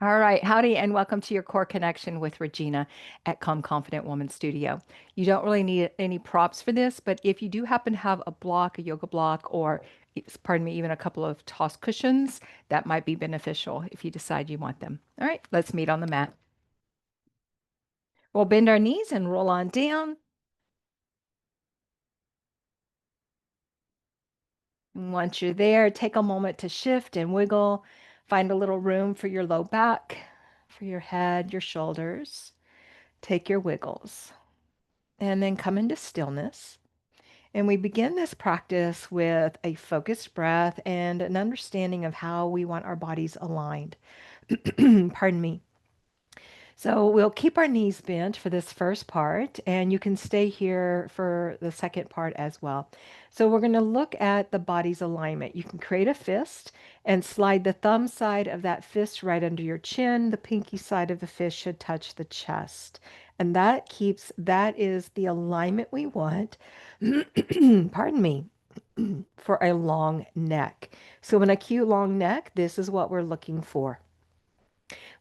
All right, howdy, and welcome to your Core Connection with Regina at Calm Confident Woman Studio. You don't really need any props for this, but if you do happen to have a block, a yoga block, or pardon me, even a couple of toss cushions, that might be beneficial if you decide you want them. All right, let's meet on the mat. We'll bend our knees and roll on down. And once you're there, take a moment to shift and wiggle. Find a little room for your low back, for your head, your shoulders. Take your wiggles. And then come into stillness. And we begin this practice with a focused breath and an understanding of how we want our bodies aligned. Pardon me. So we'll keep our knees bent for this first part, and you can stay here for the second part as well. So we're going to look at the body's alignment. You can create a fist and slide the thumb side of that fist right under your chin. The pinky side of the fist should touch the chest. And that is the alignment we want, pardon me, for a long neck. So when I cue long neck, this is what we're looking for.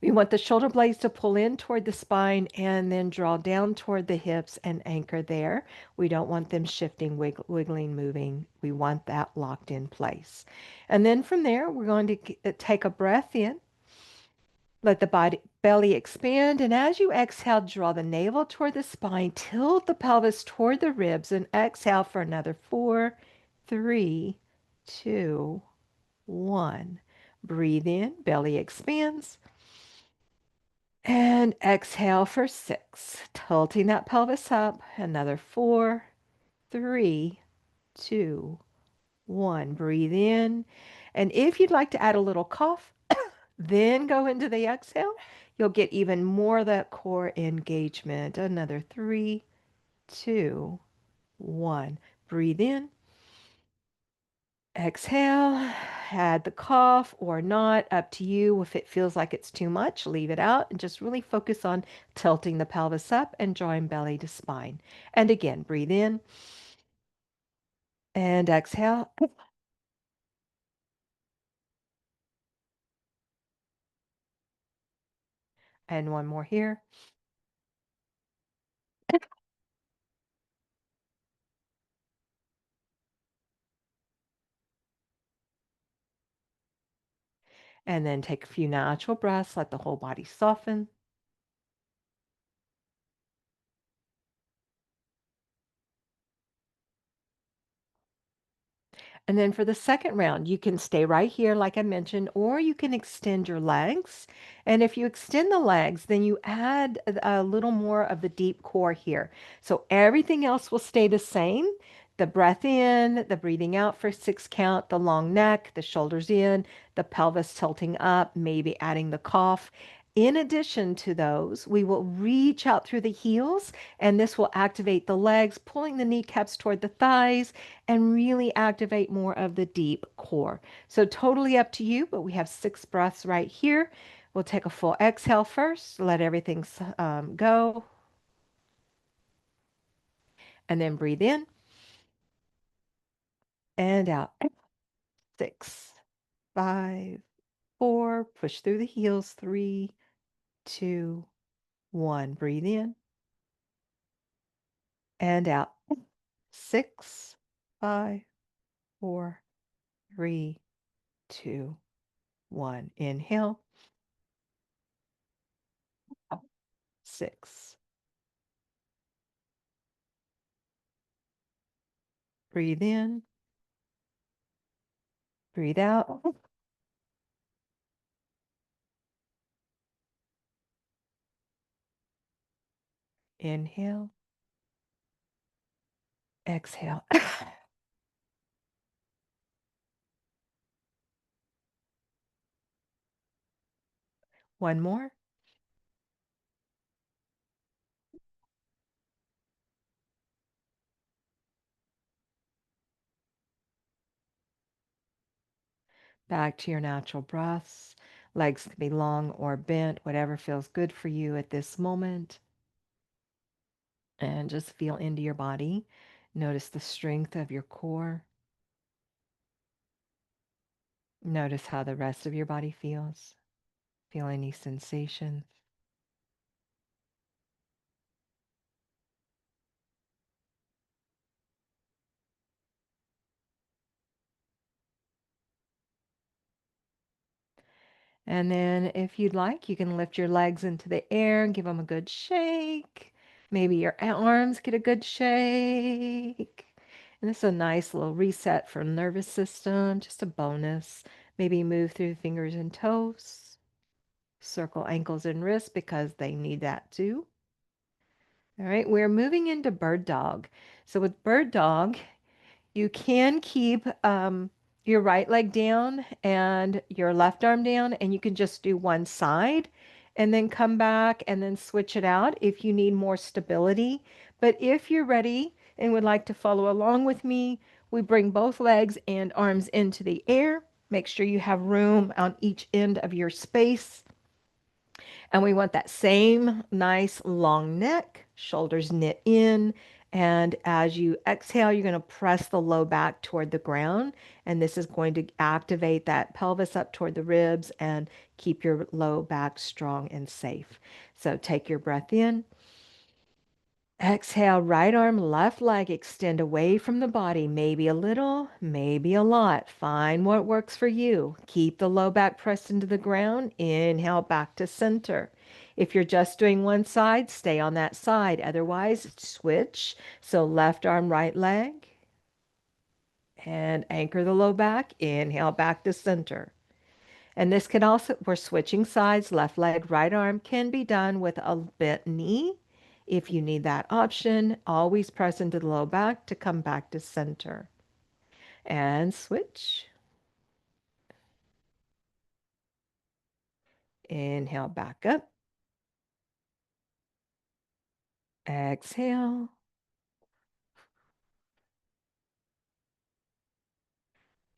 We want the shoulder blades to pull in toward the spine and then draw down toward the hips and anchor there. We don't want them shifting, wiggling, moving. We want that locked in place. And then from there, we're going to take a breath in. Let the belly expand, and as you exhale, draw the navel toward the spine, tilt the pelvis toward the ribs, and exhale for another 4, 3, 2, 1. Breathe in, belly expands. And exhale for 6. Tilting that pelvis up. Another 4, 3, 2, 1. Breathe in. And if you'd like to add a little cough, then go into the exhale. You'll get even more of that core engagement. Another 3, 2, 1. Breathe in. Exhale, add the cough or not, up to you. If it feels like it's too much, leave it out and just really focus on tilting the pelvis up and drawing belly to spine. And again, breathe in and exhale. And one more here. And then take a few natural breaths, let the whole body soften. And then for the second round, you can stay right here, like I mentioned, or you can extend your legs. And if you extend the legs, then you add a little more of the deep core here. So everything else will stay the same. The breath in, the breathing out for 6 count, the long neck, the shoulders in, the pelvis tilting up, maybe adding the cough. In addition to those, we will reach out through the heels, and this will activate the legs, pulling the kneecaps toward the thighs and really activate more of the deep core. So totally up to you, but we have 6 breaths right here. We'll take a full exhale first, let everything go, and then breathe in and out. 6, 5, 4, push through the heels. 3, 2, 1. Breathe in and out. 6, 5, 4, 3, 2, 1. Inhale. 6. Breathe in. Breathe out. Inhale. Exhale. One more. Back to your natural breaths. Legs can be long or bent, whatever feels good for you at this moment. And just feel into your body. Notice the strength of your core. Notice how the rest of your body feels. Feel any sensations. And then if you'd like, you can lift your legs into the air and give them a good shake. Maybe your arms get a good shake. And this is a nice little reset for the nervous system, just a bonus. Maybe move through the fingers and toes. Circle ankles and wrists because they need that too. All right, we're moving into bird dog. So with bird dog, you can keep your right leg down and your left arm down, and you can just do one side and then come back and then switch it out if you need more stability. But if you're ready and would like to follow along with me, we bring both legs and arms into the air. Make sure you have room on each end of your space. And we want that same nice long neck, shoulders knit in. And as you exhale, you're going to press the low back toward the ground. And this is going to activate that pelvis up toward the ribs and keep your low back strong and safe. So take your breath in. Exhale, right arm, left leg, extend away from the body, maybe a little, maybe a lot. Find what works for you. Keep the low back pressed into the ground. Inhale back to center. If you're just doing one side, stay on that side. Otherwise, switch. So left arm, right leg, and anchor the low back. Inhale back to center. And this can also, we're switching sides, left leg, right arm can be done with a bent knee. If you need that option, always press into the low back to come back to center. And switch. Inhale back up. Exhale.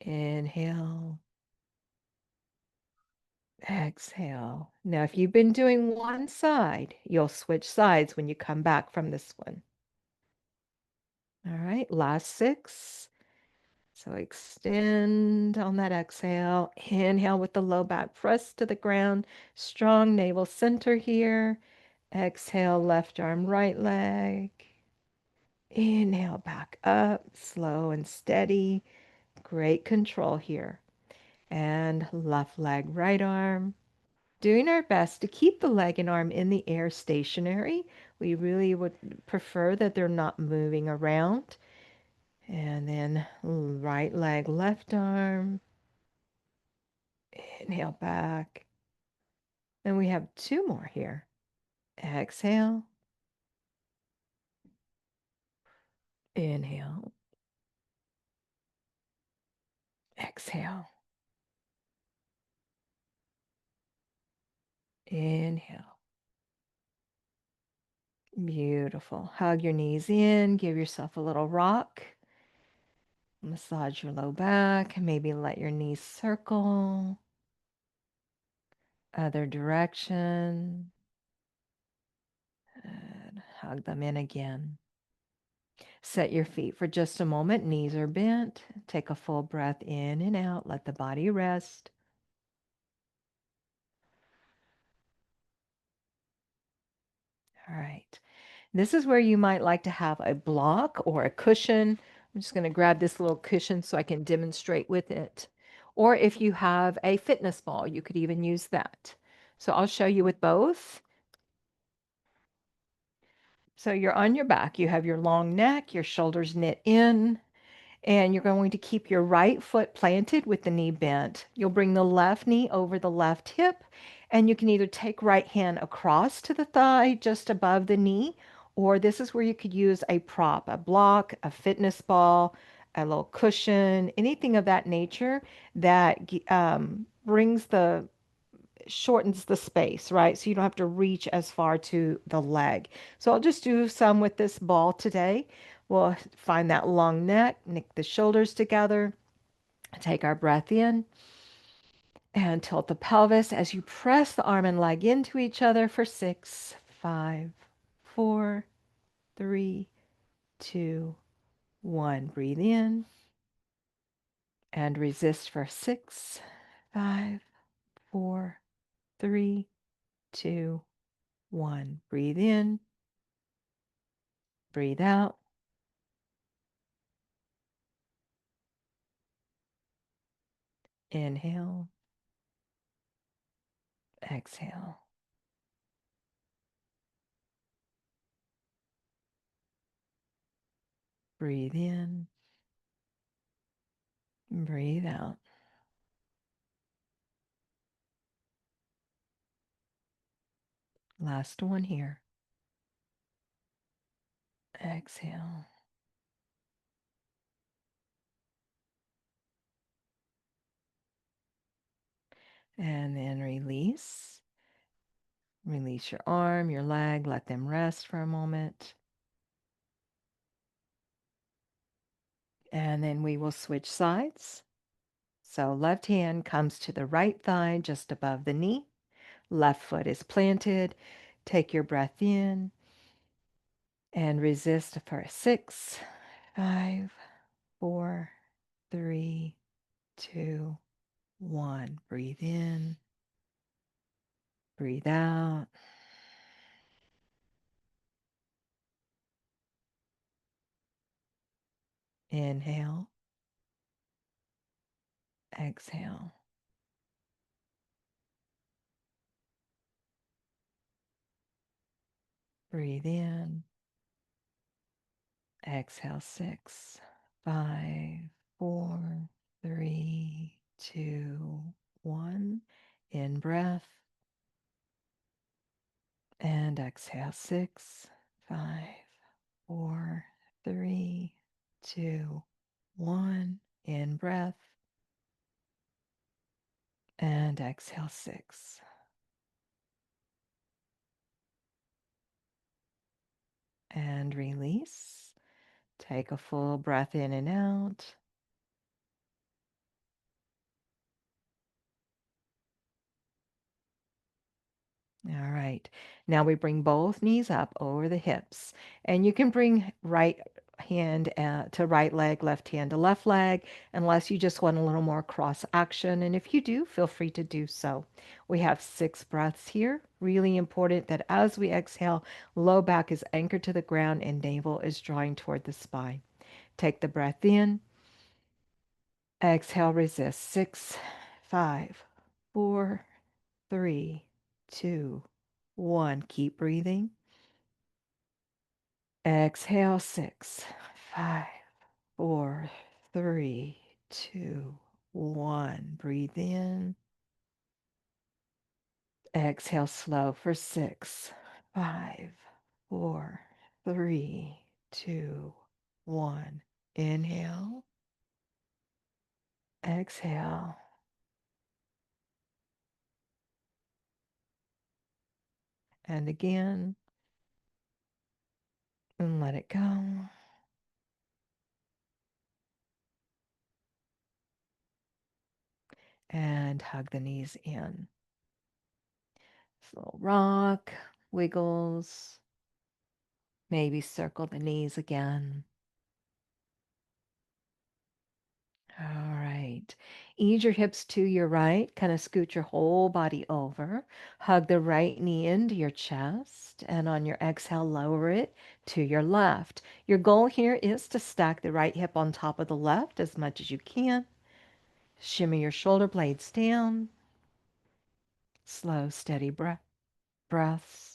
Inhale. Exhale. Now, if you've been doing one side, you'll switch sides when you come back from this one. All right, last 6. So extend on that exhale. Inhale with the low back press to the ground. Strong navel center here. Exhale, left arm, right leg. Inhale back up, slow and steady. Great control here. And left leg, right arm. Doing our best to keep the leg and arm in the air stationary. We really would prefer that they're not moving around. And then right leg, left arm. Inhale back. And we have 2 more here. Exhale. Inhale. Exhale. Inhale. Beautiful. Hug your knees in. Give yourself a little rock. Massage your low back. Maybe let your knees circle. Other direction. And hug them in again. Set your feet for just a moment. Knees are bent. Take a full breath in and out. Let the body rest. All right. This is where you might like to have a block or a cushion. I'm just going to grab this little cushion so I can demonstrate with it. Or if you have a fitness ball, you could even use that. So I'll show you with both. So you're on your back. You have your long neck, your shoulders knit in, and you're going to keep your right foot planted with the knee bent. You'll bring the left knee over the left hip, and you can either take right hand across to the thigh just above the knee, or this is where you could use a prop, a block, a fitness ball, a little cushion, anything of that nature that brings the shortens the space, right? So you don't have to reach as far to the leg. So I'll just do some with this ball today. We'll find that long neck, knit the shoulders together, take our breath in, and tilt the pelvis as you press the arm and leg into each other for 6, 5, 4, 3, 2, 1. Breathe in and resist for 6, 5, 4, 3, 2, 1. Breathe in, breathe out. Inhale, exhale. Breathe in, breathe out. Last one here. Exhale. And then release. Release your arm, your leg, let them rest for a moment. And then we will switch sides. So left hand comes to the right thigh just above the knee. Left foot is planted. Take your breath in and resist for 6, 5, 4, 3, 2, 1. Breathe in, breathe out. Inhale, exhale. Breathe in, exhale. 6, 5, 4, 3, 2, 1. In breath and exhale. 6, 5, 4, 3, 2, 1. In breath and exhale. 6. And release. Take a full breath in and out. All right. Now we bring both knees up over the hips. And you can bring right hand to right leg, left hand to left leg, unless you just want a little more cross action. And if you do, feel free to do so. We have 6 breaths here. Really important that as we exhale, low back is anchored to the ground and navel is drawing toward the spine. Take the breath in. Exhale, resist. 6, 5, 4, 3, 2, 1. Keep breathing. Exhale. 6, 5, 4, 3, 2, 1. Breathe in. Exhale slow for 6, 5, 4, 3, 2, 1. Inhale. Exhale. And again. And let it go. And hug the knees in. Slow rock, wiggles, maybe circle the knees again. All right. Ease your hips to your right. Kind of scoot your whole body over. Hug the right knee into your chest. And on your exhale, lower it to your left. Your goal here is to stack the right hip on top of the left as much as you can. Shimmy your shoulder blades down. Slow, steady breaths.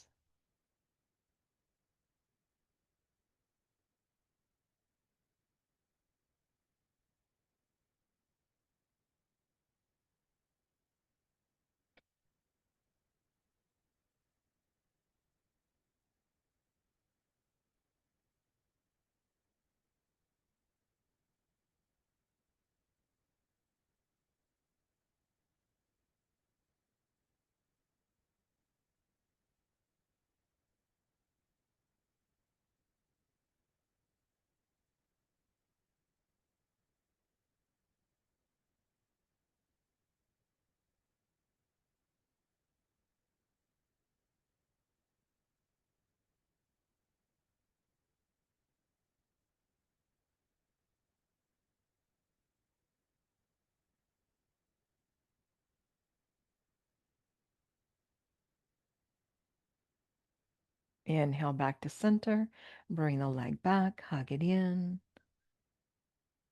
Inhale back to center. Bring the leg back, hug it in,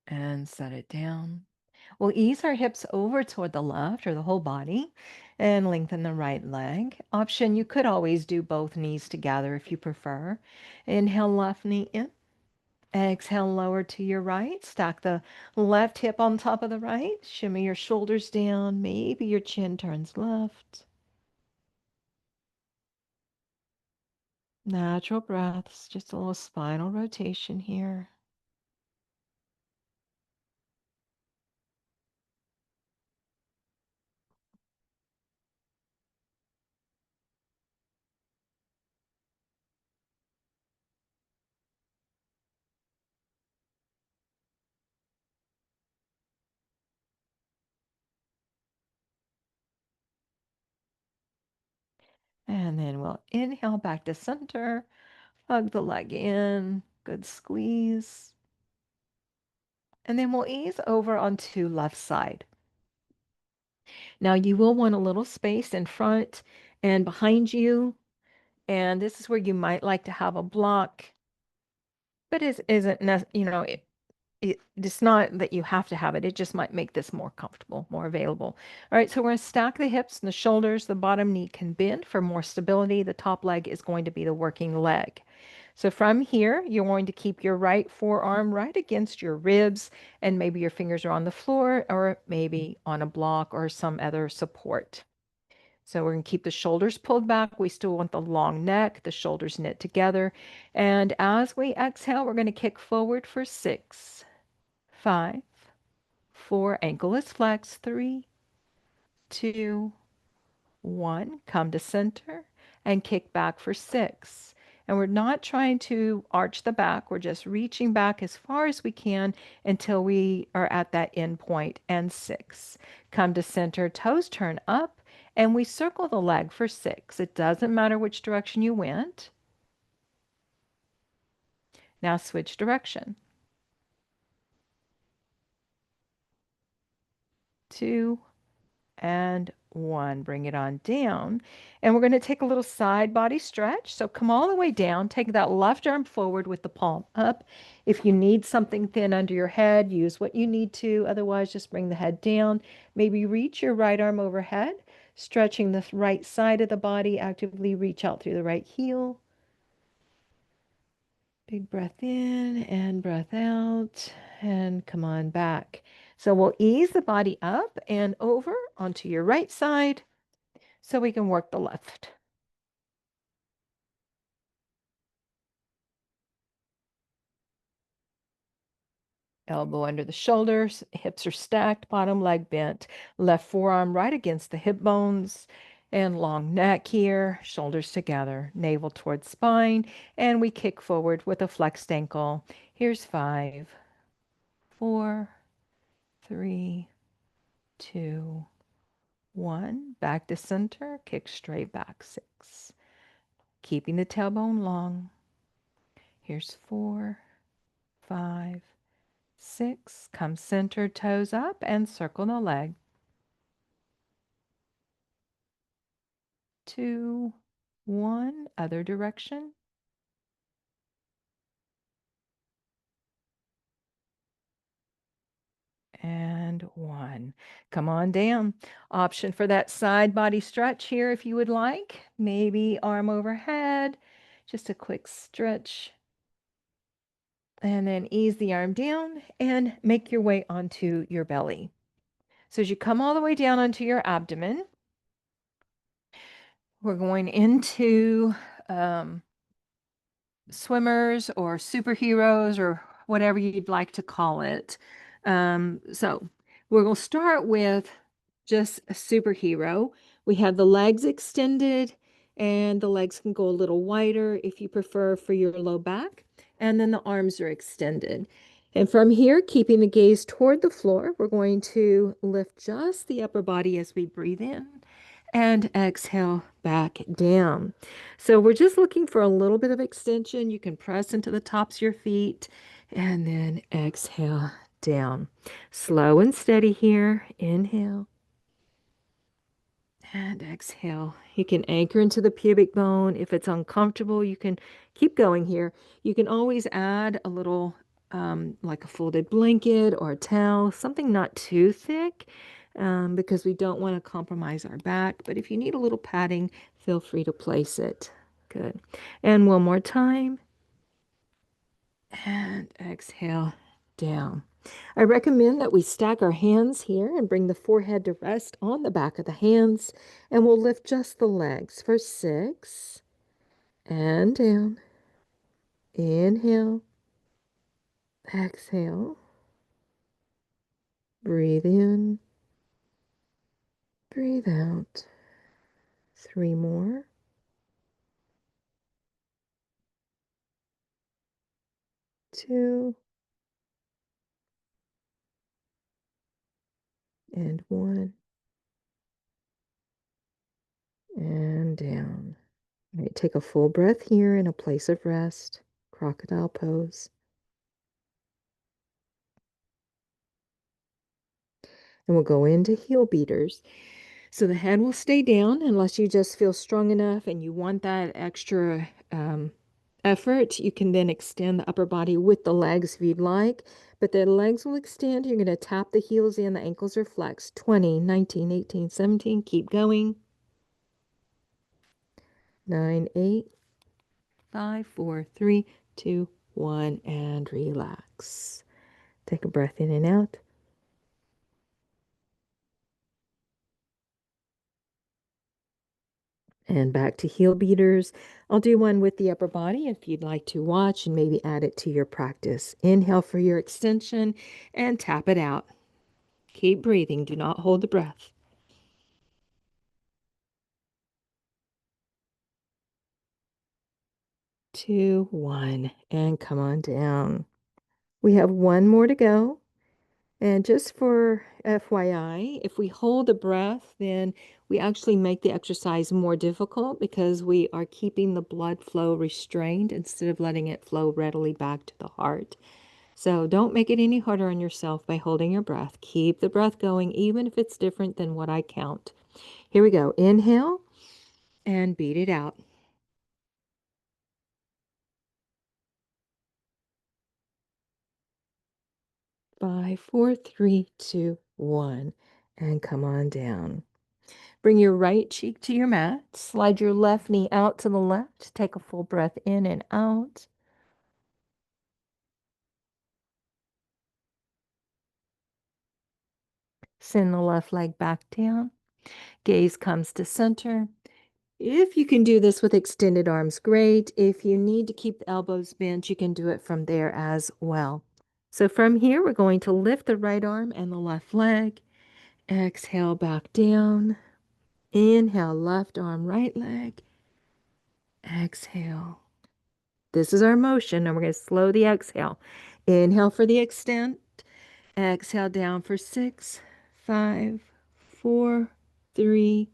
and set it down. We'll ease our hips over toward the left or the whole body and lengthen the right leg. Option, you could always do both knees together if you prefer. Inhale, left knee in. Exhale, lower to your right. Stack the left hip on top of the right. Shimmy your shoulders down. Maybe your chin turns left. Natural breaths, just a little spinal rotation here. And then we'll inhale back to center. Hug the leg in. Good squeeze. And then we'll ease over onto left side. Now you will want a little space in front and behind you. And this is where you might like to have a block, but it isn't, it's not that you have to have it. It just might make this more comfortable, more available. All right, so we're going to stack the hips and the shoulders. The bottom knee can bend for more stability. The top leg is going to be the working leg. So from here, you're going to keep your right forearm right against your ribs, and maybe your fingers are on the floor or maybe on a block or some other support. So we're going to keep the shoulders pulled back. We still want the long neck, the shoulders knit together. And as we exhale, we're going to kick forward for 6, 5, 4, ankle is flexed, 3, 2, 1, come to center and kick back for 6. And we're not trying to arch the back. We're just reaching back as far as we can until we are at that end point. And 6. Come to center, toes turn up, and we circle the leg for 6. It doesn't matter which direction you went. Now switch direction. 2, and 1. Bring it on down. And we're going to take a little side body stretch. So come all the way down. Take that left arm forward with the palm up. If you need something thin under your head, use what you need to. Otherwise, just bring the head down. Maybe reach your right arm overhead, stretching the right side of the body. Actively reach out through the right heel. Big breath in and breath out, and come on back. So we'll ease the body up and over onto your right side so we can work the left. Elbow under the shoulders, hips are stacked, bottom leg bent, left forearm right against the hip bones, and long neck here, shoulders together, navel towards spine, and we kick forward with a flexed ankle. Here's 5, 4, 3, 2, 1. Back to center, kick straight back, 6. Keeping the tailbone long. Here's 4, 5, 6. Come center, toes up, and circle the leg. 2, 1. Other direction. And 1. Come on down. Option for that side body stretch here if you would like. Maybe arm overhead. Just a quick stretch. And then ease the arm down and make your way onto your belly. So as you come all the way down onto your abdomen, we're going into swimmers or superheroes or whatever you'd like to call it. So we're going to start with just a superhero. We have the legs extended, and the legs can go a little wider if you prefer for your low back. And then the arms are extended. And from here, keeping the gaze toward the floor, we're going to lift just the upper body as we breathe in and exhale back down. So we're just looking for a little bit of extension. You can press into the tops of your feet and then exhale down. Slow and steady here. Inhale And exhale. You can anchor into the pubic bone. If it's uncomfortable, you can keep going here. You can always add a little, like a folded blanket or a towel, something not too thick, because we don't want to compromise our back. But if you need a little padding, feel free to place it. Good. And one more time. And exhale down. I recommend that we stack our hands here and bring the forehead to rest on the back of the hands. And we'll lift just the legs for 6. And down. Inhale. Exhale. Breathe in. Breathe out. 3 more. 2. And 1. And down. All right, take a full breath here in a place of rest. Crocodile pose. And we'll go into heel beaters. So the head will stay down unless you just feel strong enough and you want that extra effort. You can then extend the upper body with the legs if you'd like. But the legs will extend. You're going to tap the heels in. The ankles are flexed. 20, 19, 18, 17. Keep going. 9, 8, 5, 4, 3, 2, 1. And relax. Take a breath in and out. And back to heel beaters. I'll do one with the upper body if you'd like to watch and maybe add it to your practice. Inhale for your extension and tap it out. Keep breathing. Do not hold the breath. 2, 1, and come on down. We have one more to go. And just for FYI, if we hold the breath, then we actually make the exercise more difficult because we are keeping the blood flow restrained instead of letting it flow readily back to the heart. So don't make it any harder on yourself by holding your breath. Keep the breath going, even if it's different than what I count. Here we go. Inhale and beat it out. 5, 4, 3, 2, 1. And come on down. Bring your right cheek to your mat. Slide your left knee out to the left. Take a full breath in and out. Send the left leg back down. Gaze comes to center. If you can do this with extended arms, great. If you need to keep the elbows bent, you can do it from there as well. So from here, we're going to lift the right arm and the left leg. Exhale back down. Inhale, left arm, right leg. Exhale. This is our motion, and we're going to slow the exhale. Inhale for the extent. Exhale down for 6, 5, 4, 3,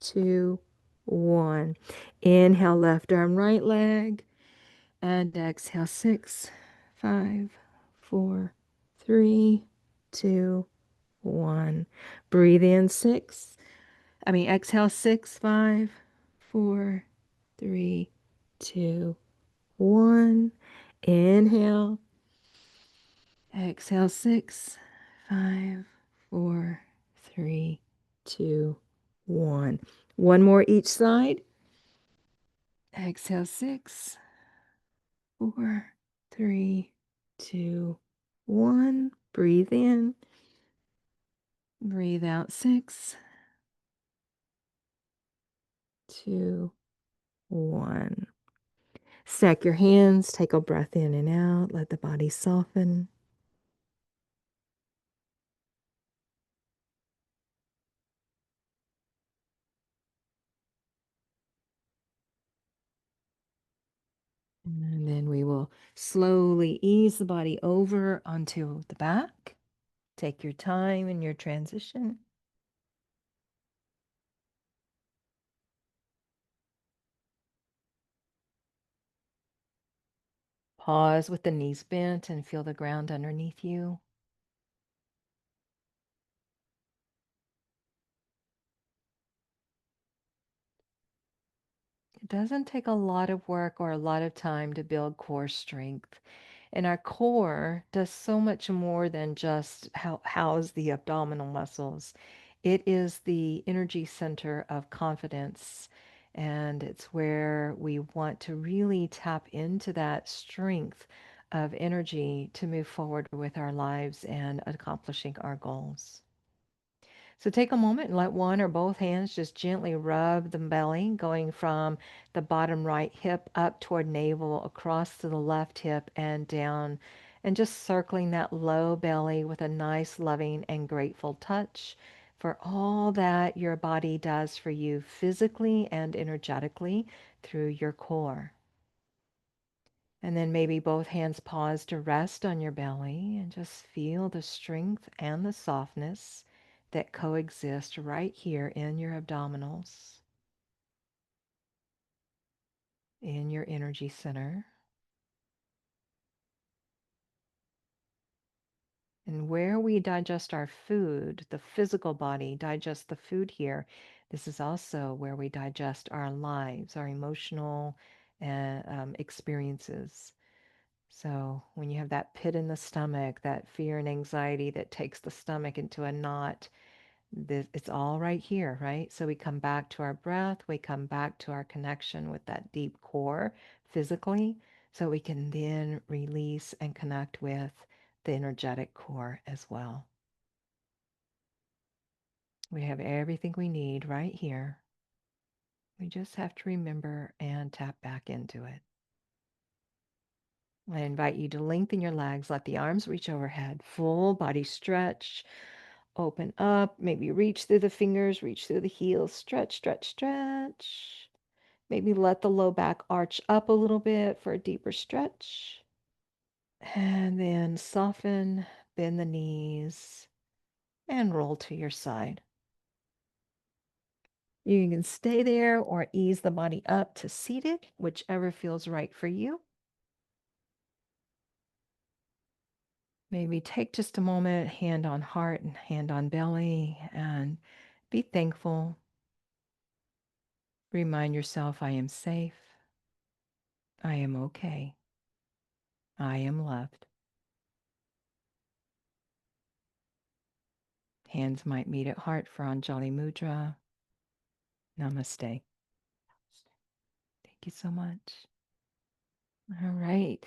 2, 1. Inhale, left arm, right leg. And exhale, 6, 5, 4, 3, 2, 1. Breathe in exhale, 6, 5, 4, 3, 2, 1. Inhale. Exhale, 6, 5, 4, 3, 2, 1. One more each side. Exhale, 6, 4, 3, 2, 1. Breathe in. Breathe out, 6, 2, 1. Stack your hands. Take a breath in and out. Let the body soften. And then we will slowly ease the body over onto the back. Take your time in your transition. Pause with the knees bent and feel the ground underneath you. doesn't take a lot of work or a lot of time to build core strength. And our core does so much more than just house the abdominal muscles. It is the energy center of confidence. And it's where we want to really tap into that strength of energy to move forward with our lives and accomplishing our goals. So take a moment and let one or both hands just gently rub the belly, going from the bottom right hip up toward navel, across to the left hip and down, and just circling that low belly with a nice, loving, and grateful touch for all that your body does for you physically and energetically through your core. And then maybe both hands pause to rest on your belly and just feel the strength and the softness that coexist right here in your abdominals, in your energy center. And where we digest our food, the physical body digests the food here. This is also where we digest our lives, our emotional experiences. So when you have that pit in the stomach, that fear and anxiety that takes the stomach into a knot, it's all right here, right? So we come back to our breath, we come back to our connection with that deep core physically, so we can then release and connect with the energetic core as well. We have everything we need right here. We just have to remember and tap back into it. I invite you to lengthen your legs, let the arms reach overhead, full body stretch. Open up, maybe reach through the fingers, reach through the heels, stretch, stretch, stretch. Maybe let the low back arch up a little bit for a deeper stretch. And then soften, bend the knees, and roll to your side. You can stay there or ease the body up to seated, whichever feels right for you. Maybe take just a moment, hand on heart and hand on belly, and be thankful. Remind yourself, I am safe. I am okay. I am loved. Hands might meet at heart for Anjali Mudra. Namaste. Thank you so much. All right.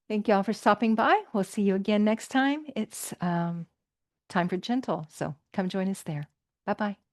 Thank you all for stopping by. We'll see you again next time. It's time for gentle. So come join us there. Bye bye.